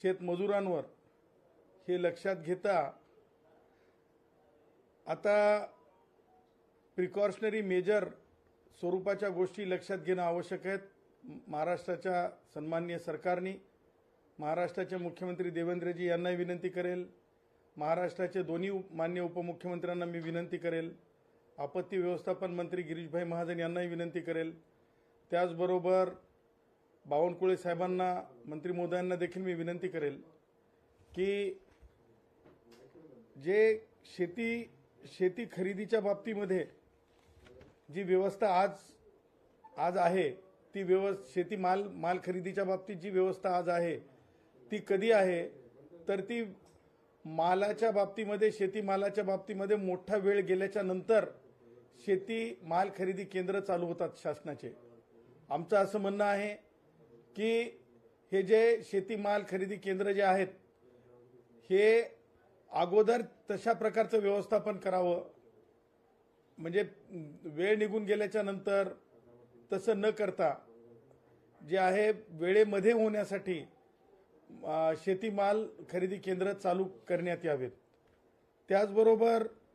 शेतमजुरांवर हे लक्षात घेता आता प्रिकॉशनरी मेजर स्वरूपाच्या गोष्टी लक्षात घेणं आवश्यक आहेत। महाराष्ट्राच्या सन्माननीय सरकारने महाराष्ट्राचे मुख्यमंत्री देवेंद्रजी यांनाही विनंती करेल, महाराष्ट्राचे दोन्ही माननीय उपमुख्यमंत्र्यांना मी विनंती करेल, आपत्ती व्यवस्थापन मंत्री गिरीशभाई महाजन यांनाही विनंती करेल, त्याचबरोबर बावनकुळे साहेबांना मंत्री महोदयांना देखील मी विनंती करेल की जे शेती खरेदीच्या बाबतीमध्ये जी व्यवस्था आज आहे ती शेती माल खरेदीच्या बाबतीत जी व्यवस्था आज आहे ती कधी आहे तर ती मालाच्या बाबतीमध्ये शेतीमालाच्या बाबतीमध्ये मोठा वेळ गेल्याच्या नंतर शेती माल खरेदी केंद्र चालू होतात शासनाचे। आमचं असं म्हणणं आहे की हे जे शेतीमाल खरेदी केंद्र जे आहेत हे अगोदर तशा प्रकारचं व्यवस्थापन करावं, म्हणजे वेळ निघून गेल्याच्या नंतर तसं न करता जे आहे वेळेमध्ये होण्यासाठी शेतीमाल खरेदी केंद्र चालू करण्यात यावेत। त्याचबरोबर